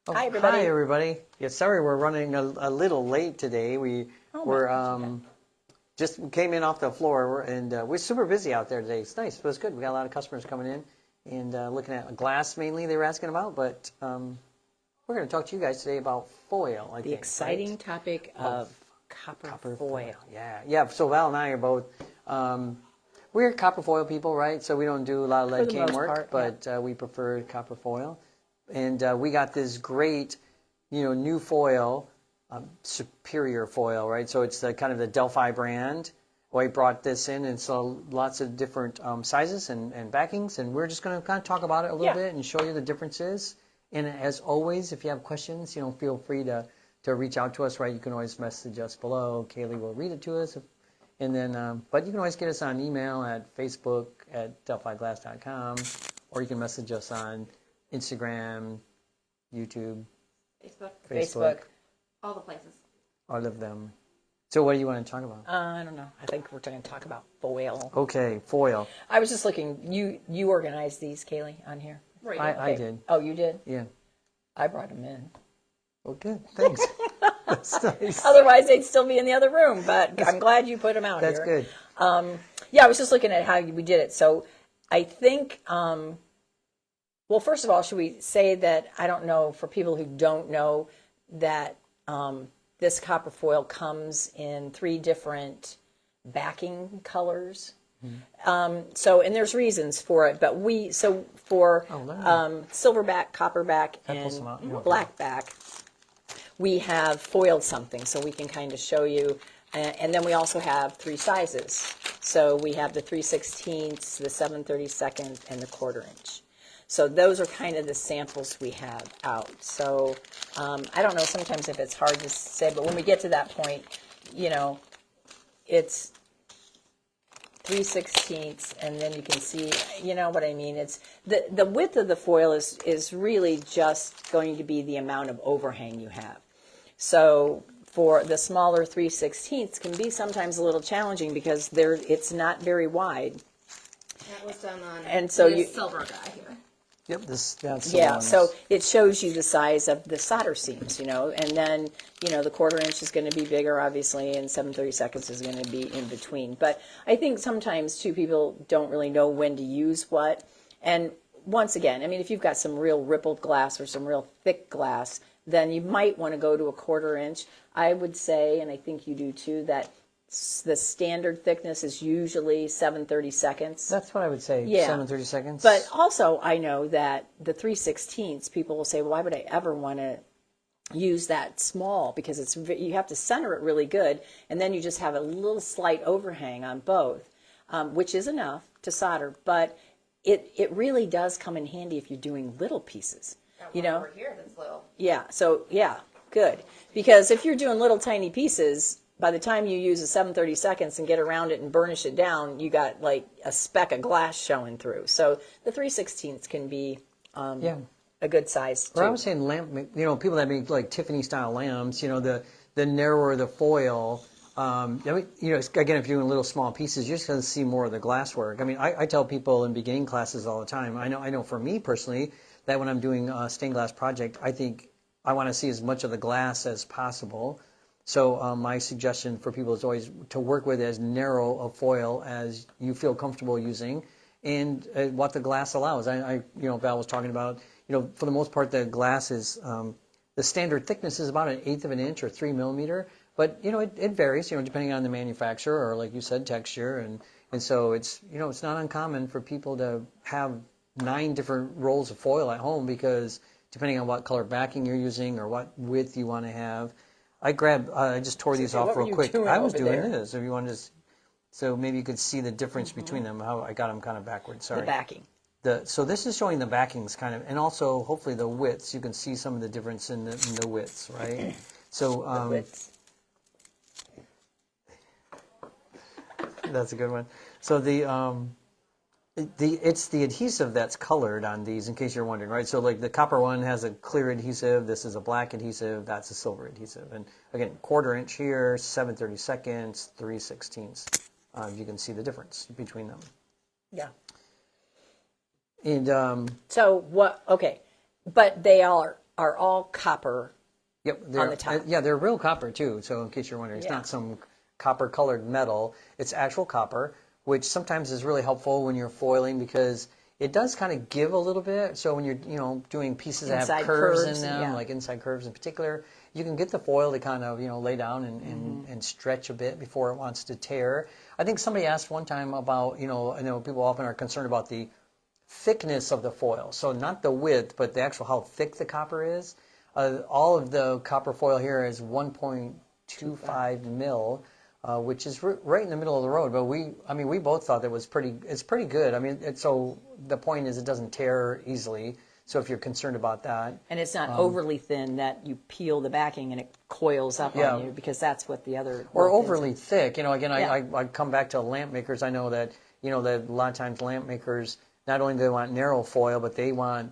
Oh, hi, everybody. Hi, everybody. Yeah, sorry we're running a little late today. We're just came in off the floor, and we're super busy out there today. It's nice. It was good. We got a lot of customers coming in and looking at glass mainly they were asking about, but we're going to talk to you guys today about foil, I think. The exciting right? topic of copper foil. Yeah. So Val and I are both, we're copper foil people, right? So we don't do a lot of lead cane work, but we prefer copper foil. And we got this great, new foil, superior foil, right? So it's the kind of the Delphi brand. We brought this in, and so lots of different sizes and backings, and we're just going to kind of talk about it a little bit and show you the differences. And as always, if you have questions, feel free to reach out to us, right? You can always message us below. Kaylee will read it to us. And then, but you can always get us on email at Facebook at delphiglass.com, or you can message us on Instagram, YouTube, Facebook, all the places. All of them. So what do you want to talk about? I don't know. I think we're going to talk about foil. Okay, foil. I was just looking. You organized these, Kaylee, on here? Right. I did. Oh, you did? Yeah. I brought them in. Well, good. Thanks. That's nice. Otherwise, they'd still be in the other room, but I'm glad you put them out That's here. That's good. Yeah, I was just looking at how we did it. So I think, well, first of all, should we say that, I don't know, for people who don't know, that this copper foil comes in 3 different backing colors. So, and there's reasons for it, but for silverback, copperback, and blackback, we have foiled something, so we can kind of show you. And then we also have 3 sizes. So we have the 3/16, the 7/32, and the 1/4 inch. So those are kind of the samples we have out. So I don't know sometimes if it's hard to say, but when we get to that point, it's 3/16, and then you can see, what I mean. It's the width of the foil is really just going to be the amount of overhang you have. So for the smaller 3/16 can be sometimes a little challenging because it's not very wide. That was done on And so this silver guy here. Yep, that's so it shows you the size of the solder seams, and then, the 1/4 inch is going to be bigger, obviously, and 7/32 is going to be in between. But I think sometimes, too, people don't really know when to use what. And once again, I mean, if you've got some real rippled glass or some real thick glass, then you might want to go to a 1/4 inch. I would say, and I think you do too, that the standard thickness is usually 7/32. That's what I would say. Yeah. 7/32. But also, I know that the 3/16, people will say, well, why would I ever want to use that small? Because you have to center it really good, and then you just have a little slight overhang on both, which is enough to solder. But it really does come in handy if you're doing little pieces. Over here, that's little. Yeah. So good. Because if you're doing little tiny pieces, by the time you use a 7/32 and get around it and burnish it down, you got like a speck of glass showing through. So the 3/16 can be a good size too. Or I was saying lamp, people that make like Tiffany style lamps, the narrower the foil, again, if you're doing little small pieces, you're just going to see more of the glass work. I mean, I tell people in beginning classes all the time, I know for me personally, that when I'm doing a stained glass project, I think I want to see as much of the glass as possible. So my suggestion for people is always to work with as narrow a foil as you feel comfortable using, and what the glass allows. Val was talking about, for the most part, the glass is the standard thickness is about 1/8 of an inch or 3 millimeter, but it varies, depending on the manufacturer or, like you said, texture, and so it's it's not uncommon for people to have 9 different rolls of foil at home because depending on what color backing you're using or what width you want to have. I just tore these off real quick. I was doing this. If you want to so maybe you could see the difference between them, how I got them kind of backwards. Sorry. The backing. So this is showing the backings kind of, and also hopefully the widths. You can see some of the difference in the widths, right? So The widths. That's a good one. So it's the adhesive that's colored on these, in case you're wondering, right? So like the copper one has a clear adhesive, this is a black adhesive, that's a silver adhesive. And again, 1/4 inch here, 7/32, 3/16. You can see the difference between them. Yeah. And so what? Okay, but they are are all copper. Yep, on the top. Yeah, they're real copper too. So in case you're wondering, it's Yeah. not some copper-colored metal. It's actual copper, which sometimes is really helpful when you're foiling because it does kind of give a little bit. So when you're doing pieces that Inside have curves curves, in them, yeah. like inside curves in particular, you can get the foil to kind of lay down and stretch a bit before it wants to tear. I think somebody asked one time about I know people often are concerned about the thickness of the foil. So not the width, but the actual how thick the copper is. All of the copper foil here is 1.25 mil, which is right in the middle of the road. But we both thought that was it's pretty good. I mean, so the point is it doesn't tear easily. So if you're concerned about that. And it's not overly thin that you peel the backing and it coils up on you, because that's what the other. Or look is. overly thick. Again, Yeah. I come back to lamp makers. I know that, that a lot of times lamp makers, not only do they want narrow foil, but they don't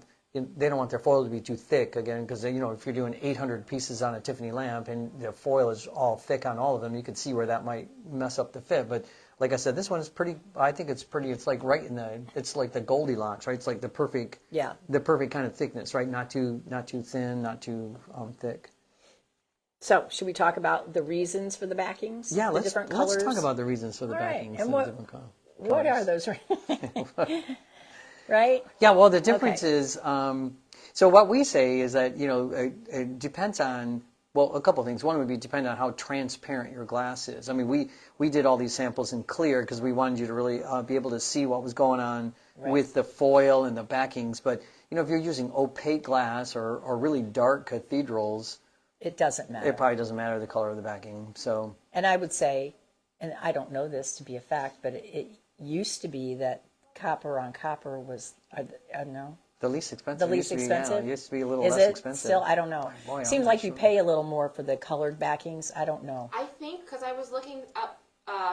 want their foil to be too thick, again, because if you're doing 800 pieces on a Tiffany lamp and the foil is all thick on all of them, you can see where that might mess up the fit. But like I said, this one is pretty. I think it's pretty. It's like right in it's like the Goldilocks, right? It's like the perfect kind of thickness, right? Not too thin, not too thick. So should we talk about the reasons for the backings? Yeah, the different colors? let's talk about the reasons for the All right. backings. And the what different colors. What are those? Right? Yeah, well, the difference is, so what we say is that, it depends on, well, a couple things. One would be depend on how transparent your glass is. I mean, we did all these samples in clear because we wanted you to really be able to see what was going on with the foil and the backings. But, if you're using opaque glass or really dark cathedrals, it doesn't matter. It probably doesn't matter the color of the backing. So, and I would say, and I don't know this to be a fact, but it used to be that copper on copper was, I don't know. The least expensive. The least expensive? It used to be a little Is less it expensive. still? I don't know. Boy, Seems I'm like not you sure. pay a little more for the colored backings. I don't know. I think because I was looking up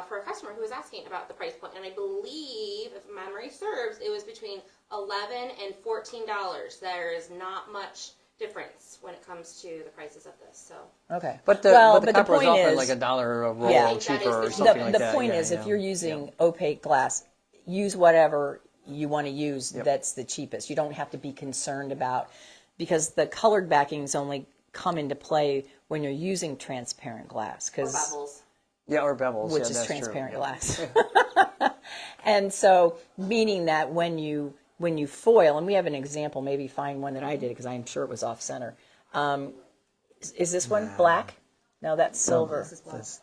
for a customer who was asking about the price point, and I believe, if memory serves, it was between $11 and $14. There is not much difference when it comes to the prices of this. So. Okay. But the copper is often like $1 a roll Yeah. cheaper or The- something like the that. point Yeah, is, yeah. if you're using opaque glass, use whatever you want to use that's the cheapest. You don't have to be concerned about, because the colored backings only come into play when you're using transparent glass. Or bevels. Yeah, or bevels. Which yeah, is that's transparent true. glass. And so, meaning that when you foil, and we have an example, maybe find one that I did because I'm sure it was off center. Is this one black? No, that's silver.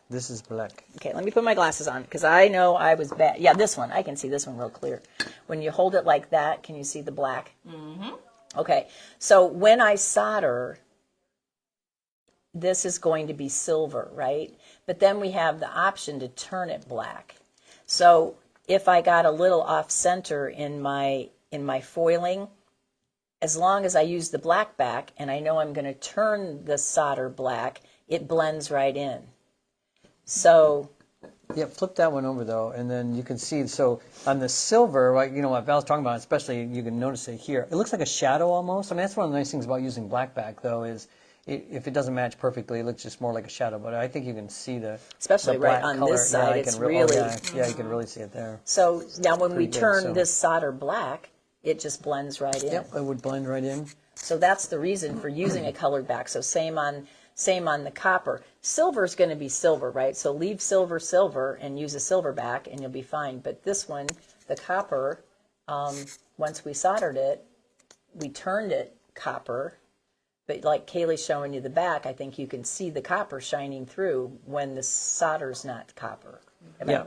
This is black. Okay, let me put my glasses on because I know I was bad. Yeah, this one. I can see this one real clear. When you hold it like that, can you see the black? Mm-hmm. Okay, so when I solder, this is going to be silver, right? But then we have the option to turn it black. So if I got a little off center in my foiling, as long as I use the black back and I know I'm going to turn the solder black, it blends right in. So Yeah, flip that one over though, and then you can see. So on the silver, like what Val's talking about, especially you can notice it here. It looks like a shadow almost. I mean, that's one of the nice things about using black back though is if it doesn't match perfectly, it looks just more like a shadow. But I think you can see especially the black right on color. this side, I it's can re- really. yeah, you can really see it there. So now when we pretty good, turn so. this solder black, it just blends right in. Yep, it would blend right in. So that's the reason for using a colored back. So same on the copper. Silver is going to be silver, right? So leave silver and use a silver back and you'll be fine. But this one, the copper, once we soldered it, we turned it copper. But like Kaylee's showing you the back, I think you can see the copper shining through when the solder's not copper. Yeah.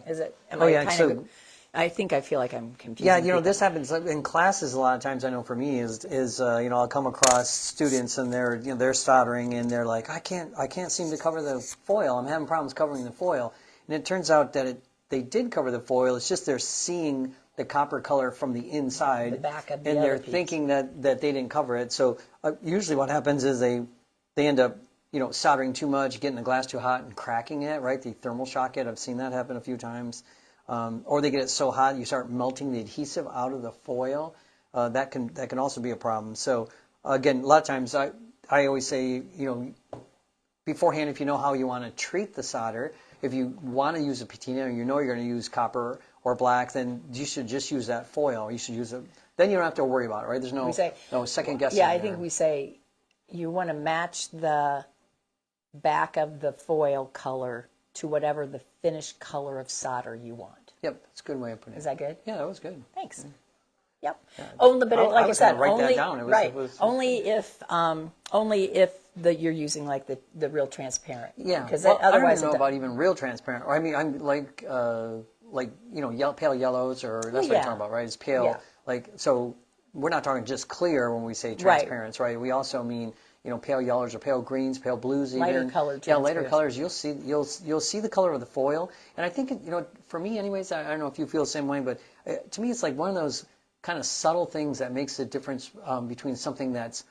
Is it? Oh, yeah, so- I think I feel like I'm confused. Yeah, this happens in classes a lot of times. I know for me is I'll come across students and they're soldering and they're like, I can't seem to cover the foil. I'm having problems covering the foil, and it turns out that they did cover the foil. It's just they're seeing the copper color from the inside, The back of the and other they're piece. thinking that they didn't cover it. So usually what happens is they end up soldering too much, getting the glass too hot, and cracking it. Right, they thermal shock it. I've seen that happen a few times. Or they get it so hot you start melting the adhesive out of the foil. That can also be a problem. So again, a lot of times I always say beforehand, if you know how you want to treat the solder, if you want to use a patina or you're going to use copper or black, then you should just use that foil. You should use then you don't have to worry about it, right? There's no say, no second guessing. Yeah, I there. think we say you want to match the back of the foil color to whatever the finished color of solder you want. Yep, that's a good way of putting it. Is that good? Yeah, that was good. Thanks. Yep. Only, but like I was said, gonna write that only down. right. Only if you're using like the real transparent. Yeah. Because Well, I don't otherwise even know about even real transparent. Or I mean, I'm like pale yellows, or that's what yeah. you're talking about, right? It's pale. Yeah. Like, so we're not talking just clear when we say transparents, right? We also mean pale yellows or pale greens, pale blues, even Lighter colored Yeah, lighter transparency. colors. You'll see the color of the foil, and I think for me, anyways, I don't know if you feel the same way, but to me, it's like one of those kind of subtle things that makes the difference between something that's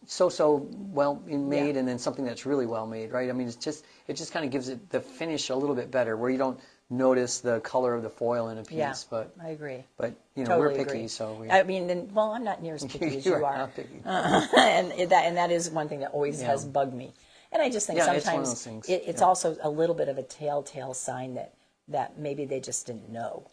so well made and then something that's really well made, right? I mean, it just kind of gives it the finish a little bit better, where you don't notice the color of the foil in a piece. Yeah, but I agree. But Totally we're picky, agree. so I mean, well, I'm not near as picky as you are. not picky. and that is one thing that always has bugged me. And I just think Yeah, it's one of sometimes those things. it's also a little bit of a telltale sign that maybe they just didn't know.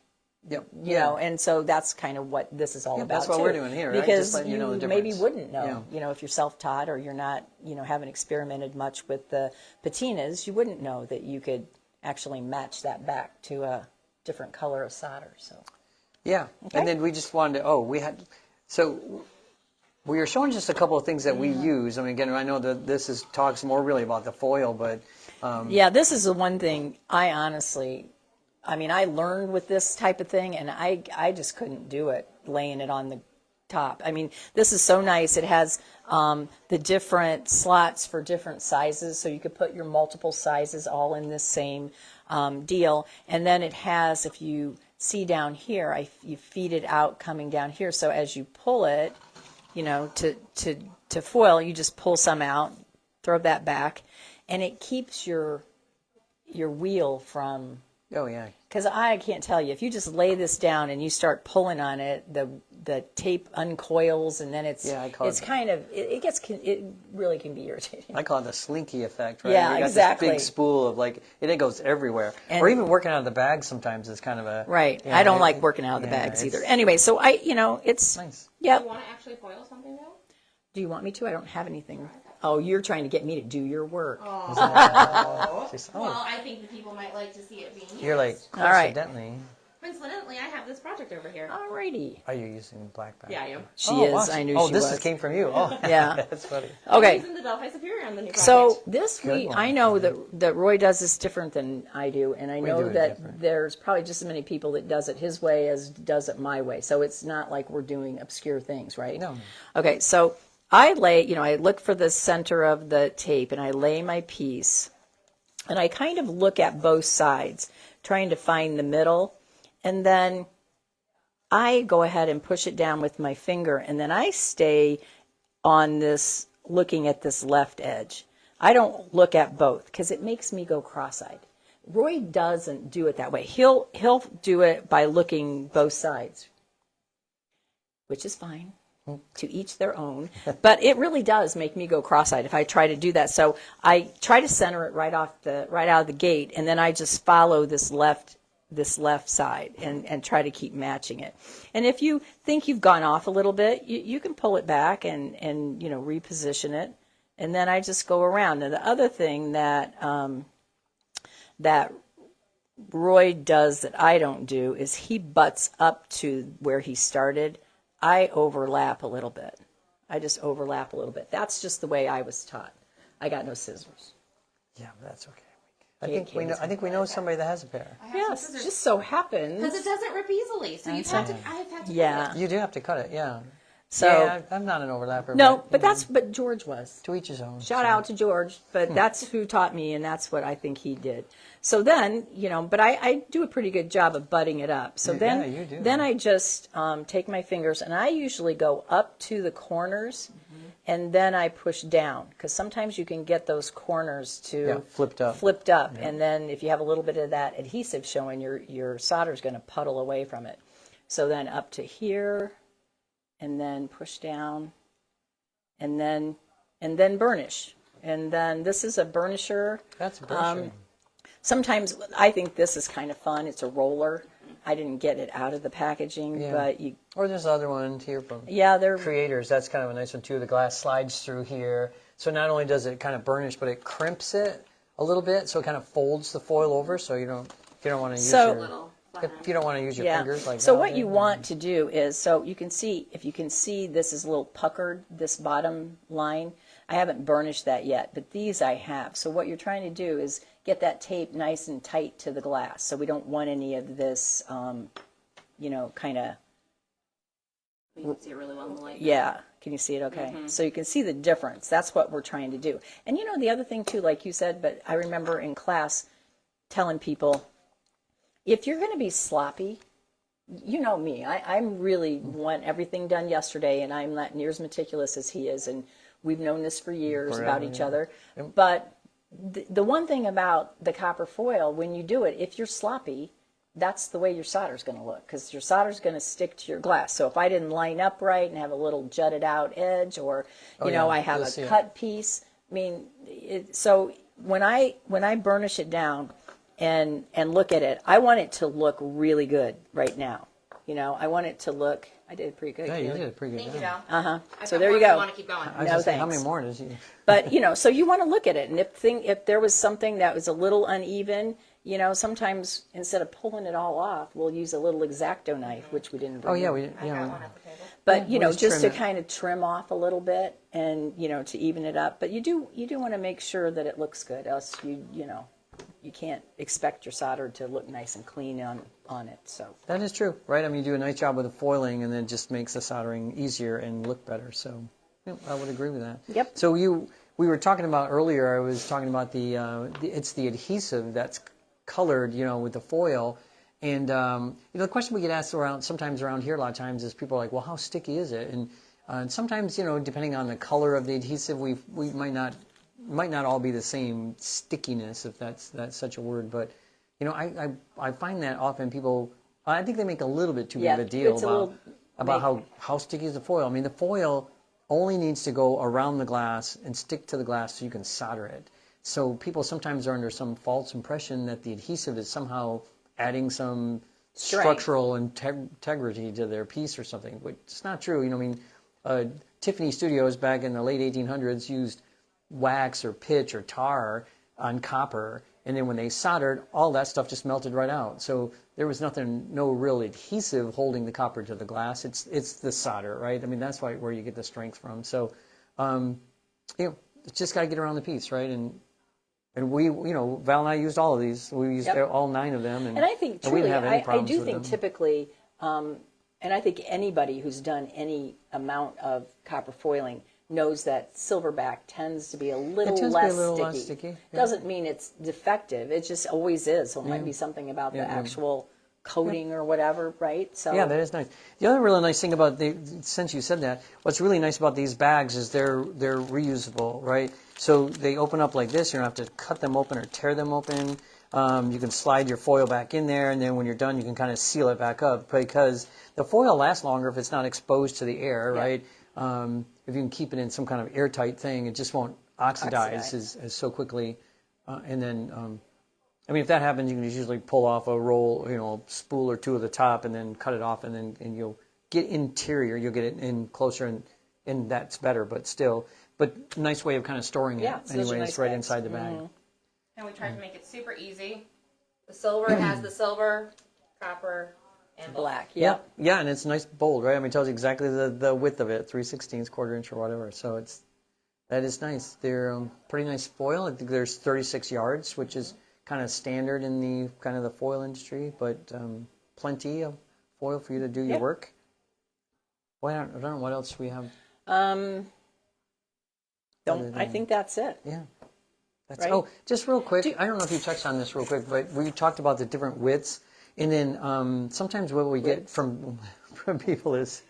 Yep. You know, and so that's kind of what this is all about. That's what too. we're doing here, right? Because Just letting you know the maybe difference. wouldn't know. If you're self-taught or you're not, haven't experimented much with the patinas, you wouldn't know that you could actually match that back to a different color of solder. So. Yeah, Okay. and then we just wanted to. So we were showing just a couple of things that we use. I mean, again, I know that talks more really about the foil, but Yeah, this is the one thing I honestly. I mean, I learned with this type of thing, and I just couldn't do it, laying it on the top. I mean, this is so nice. It has the different slots for different sizes, so you could put your multiple sizes all in this same deal. And then it has, if you see down here, you feed it out coming down here. So as you pull it, to foil, you just pull some out, throw that back, and it keeps your wheel from... oh yeah. Because I can't tell you, if you just lay this down and you start pulling on it, the tape uncoils, and then it really can be irritating. I call it the slinky effect, right? Yeah, you got exactly. This big spool of it goes everywhere, And- or even working out of the bag sometimes is kind of a Right. Yeah, I don't like working out of the bags either. Anyway, so it's nice. Yep. Do you want to actually foil something though? Do you want me to? I don't have anything. Oh, you're trying to get me to do your work. Just, Well, I think the people might like to see it being used. you're like All right. coincidentally. Coincidentally, I have this project over here. Alrighty. Are you using black bag? Yeah, I am. She is. Awesome. I knew Oh, she this was. came from you. Oh, Yeah. That's funny. I'm Okay. using the Delphi Superior on the new project. So this Good one. I know that Roy does this different than I do, and I know do it that different. there's probably just as many people that does it his way as does it my way. So it's not like we're doing obscure things, right? No. Okay, so I look for the center of the tape, and I lay my piece, and I kind of look at both sides, trying to find the middle, and then I go ahead and push it down with my finger, and then I stay on this, looking at this left edge. I don't look at both because it makes me go cross-eyed. Roy doesn't do it that way. He'll do it by looking both sides, which is fine. To each their own, but it really does make me go cross-eyed if I try to do that. So I try to center it right out of the gate, and then I just follow this left side and try to keep matching it. And if you think you've gone off a little bit, you can pull it back and reposition it, and then I just go around. And the other thing that Roy does that I don't do is he butts up to where he started. I overlap a little bit. I just overlap a little bit. That's just the way I was taught. I got no scissors. Yeah, that's okay. I think we know somebody that has a pair. Yes, it just so happens. Because it doesn't rip easily, so I've had to cut Yeah. it. You do have to cut it, yeah. So yeah, I'm not an overlapper. no, but George was. to each his own. Shout out to George, but that's who taught me, and that's what I think he did. So then, but I do a pretty good job of butting it up. So then, you do. then I just take my fingers, and I usually go up to the corners, and then I push down, because sometimes you can get those corners to flipped up. and then if you have a little bit of that adhesive showing, your solder is going to puddle away from it. So then up to here, and then push down, and then burnish. And then this is a burnisher. That's a burnisher. Sometimes I think this is kind of fun. It's a roller. I didn't get it out of the packaging, Yeah. but you, Or there's other one here from they're Creators. That's kind of a nice one too. The glass slides through here. So not only does it kind of burnish, but it crimps it a little bit. So it kind of folds the foil over. So if you don't want to use So- your, Little if you don't want to use your fingers like So that, what you want to do is, so you can see, if you can see, this is a little puckered, this bottom line. I haven't burnished that yet, but these I have. So what you're trying to do is get that tape nice and tight to the glass. So we don't want any of this, kind of, You can see it really well in the light. yeah. Can you see it okay? So you can see the difference. That's what we're trying to do. And the other thing too, like you said, but I remember in class telling people, if you're going to be sloppy, you know me, I'm really want everything done yesterday, and I'm not near as meticulous as he is, and we've known this for years about each other. But the one thing about the copper foil, when you do it, if you're sloppy, that's the way your solder's going to look, because your solder's going to stick to your glass. So if I didn't line up right and have a little jutted out edge, or I have a cut piece, I mean, so when I burnish it down and look at it, I want it to look really good right now. I want it to look. I did pretty good. Yeah, you Keely. did a pretty good Thank you, job. Val. So there you go. I want to keep going. I was No, just saying, how thanks. many more does he? But so you want to look at it, and if there was something that was a little uneven, sometimes instead of pulling it all off, we'll use a little X-Acto knife, which we didn't bring. Oh yeah, in. we I got yeah. one at the table. But we'll just just to trim it. kind of trim off a little bit, and to even it up. But you do want to make sure that it looks good, else you can't expect your solder to look nice and clean on it. So That is true, right? I mean, you do a nice job with the foiling, and then it just makes the soldering easier and look better. So, I would agree with that. Yep. So we were talking about earlier. I was talking about it's the adhesive that's colored, with the foil, and the question we get asked sometimes around here a lot of times is people are like, well, how sticky is it? And sometimes depending on the color of the adhesive, we might not all be the same stickiness, if that's such a word, but I find that often people, I think they make a little bit too big of a deal it's a about how sticky is the foil. I mean, the foil only needs to go around the glass and stick to the glass so you can solder it. So people sometimes are under some false impression that the adhesive is somehow adding some structural integrity to their piece or something, which is not true. Tiffany Studios back in the late 1800s used wax or pitch or tar on copper, and then when they soldered, all that stuff just melted right out. So there was no real adhesive holding the copper to the glass. It's the solder, right? I mean, that's where you get the strength from. So, it's just got to get around the piece, right? And we, Val and I used all of these. We used all 9 of them, and I think we truly, didn't have any I problems do with think them. typically, and I think anybody who's done any amount of copper foiling knows that silverback tends to be a little less sticky. Yeah. Doesn't mean it's defective. It just always is. So it might be something about the actual coating or whatever, right? So Yeah, that is nice. The other really nice thing about since you said that, what's really nice about these bags is they're reusable, right? So they open up like this. You don't have to cut them open or tear them open. You can slide your foil back in there, and then when you're done, you can kind of seal it back up, because the foil lasts longer if it's not exposed to the air, right? If you can keep it in some kind of airtight thing, it just won't oxidize as so quickly. And then, if that happens, you can usually pull off a roll, spool or 2 at the top, and then cut it off, and you'll get interior. You'll get it in closer, and that's better, but still. But nice way of kind of storing it. so those are Anyway, nice it's right bags. inside the bag. And we tried to make it super easy. The silver has the silver, copper, and black. Yeah, and it's nice bold, right? I mean, it tells you exactly the width of it, 3/16, quarter inch or whatever. So that is nice. They're pretty nice foil. I think there's 36 yards, which is kind of standard in the kind of the foil industry, but plenty of foil for you to do your work. Well, I don't know what else we have. I think that's it. Yeah. That's, Right? Oh, just real quick. I don't know if you touched on this real quick, but we talked about the different widths, and then sometimes what we get from people is,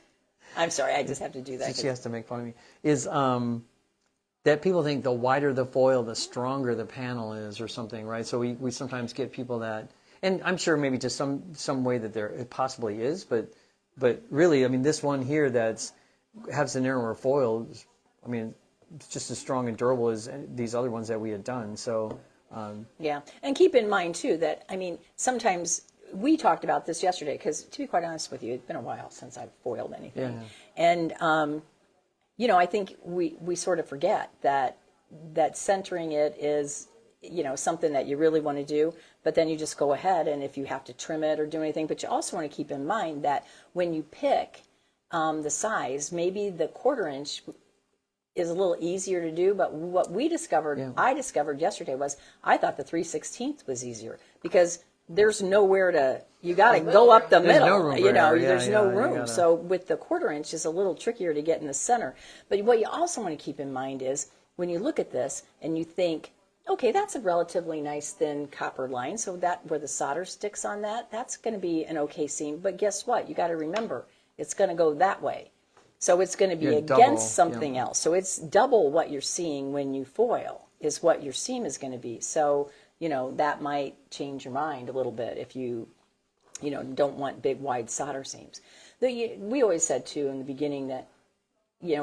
I'm sorry, I just have to do that. she has to make fun of me, is that people think the wider the foil, the stronger the panel is or something, right? So we sometimes get people that, and I'm sure maybe to some way that it possibly is, but really, I mean, this one here has the narrower foil, I mean, it's just as strong and durable as these other ones that we had done. So Yeah, and keep in mind too that sometimes we talked about this yesterday because, to be quite honest with you, it's been a while since I've foiled anything. Yeah. And, I think we sort of forget that centering it is, something that you really want to do, but then you just go ahead and if you have to trim it or do anything, but you also want to keep in mind that when you pick the size, maybe the 1/4 inch is a little easier to do, but what I discovered yesterday was I thought the 3/16 was easier because there's nowhere to, you got to go up the middle, no room for error. there's no room. Gotta... So with the 1/4 inch is a little trickier to get in the center. But what you also want to keep in mind is when you look at this and you think, okay, that's a relatively nice thin copper line, so that where the solder sticks on that's going to be an okay seam. But guess what? You got to remember, it's going to go that way. So it's going to be against something else. So it's double what you're seeing when you foil is what your seam is going to be. So, that might change your mind a little bit if you, don't want big, wide solder seams. We always said, too, in the beginning that,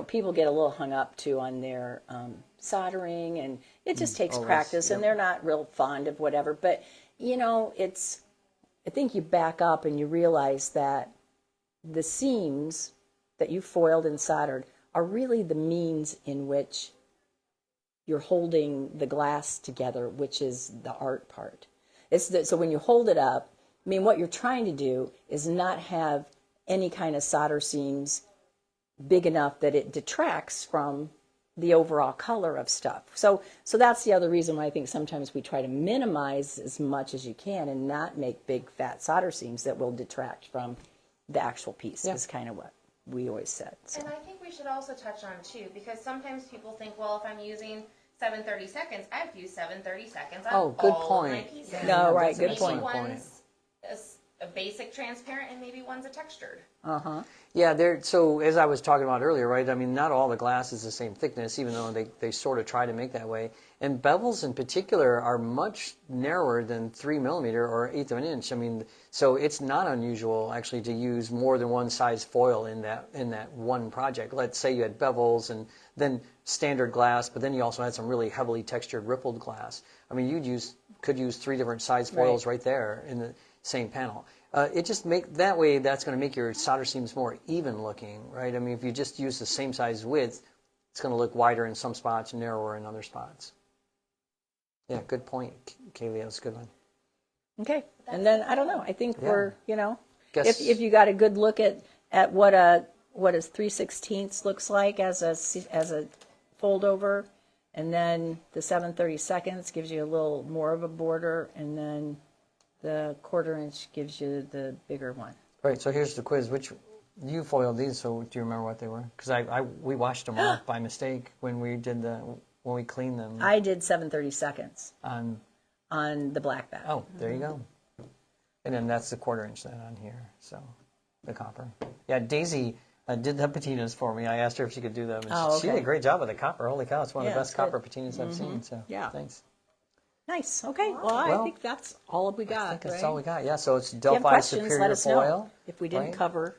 people get a little hung up, too, on their soldering, and it just takes practice, and they're not real fond of whatever. But, I think you back up and you realize that the seams that you foiled and soldered are really the means in which you're holding the glass together, which is the art part. So when you hold it up, what you're trying to do is not have any kind of solder seams big enough that it detracts from the overall color of stuff. So that's the other reason why I think sometimes we try to minimize as much as you can and not make big fat solder seams that will detract from the actual piece is kind of what we always said. So. And I think we should also touch on, too, because sometimes people think, well, if I'm using 7/32, I have to use 7/32 on good all point. of my pieces. No, right, good maybe point. One's a basic transparent and maybe one's a textured. Uh-huh. Yeah, so as I was talking about earlier, right, not all the glass is the same thickness, even though they sort of try to make that way. And bevels in particular are much narrower than 3 millimeter or 1/8 of an inch. So it's not unusual actually to use more than one size foil in that one project. Let's say you had bevels and then standard glass, but then you also had some really heavily textured rippled glass. You could use 3 different size foils right there in the same panel. It just that way that's going to make your solder seams more even looking, right? If you just use the same size width, it's going to look wider in some spots and narrower in other spots. Yeah, good point, Kaylee. That's a good one. Okay, and then I don't know. I think we're Guess, if you got a good look at what a 3/16 looks like as a fold over, and then the 7/32 gives you a little more of a border, and then the 1/4 inch gives you the bigger one. Right. So here's the quiz. Which you foiled these? So do you remember what they were? Because we washed them off by mistake when we cleaned them. I did 7/32 on the black back. Oh, there you go. And then that's the 1/4 inch then on here. So the copper. Yeah, Daisy did the patinas for me. I asked her if she could do them. And she did a great job with the copper. Holy cow, it's one of the best copper patinas I've seen. So thanks. Nice. Okay. Well, I think that's all we got. I think that's right? all we got. Yeah. So it's If you have Delphi questions, Superior let us Foil. know if we didn't cover.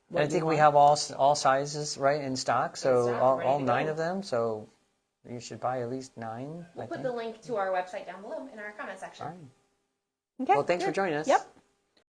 And I think we have all sizes right in stock. So all 9 of them. So you should buy at least 9. We'll put the link to our website down below in our comment section. All right. Okay. Well, thanks for joining us. Yep.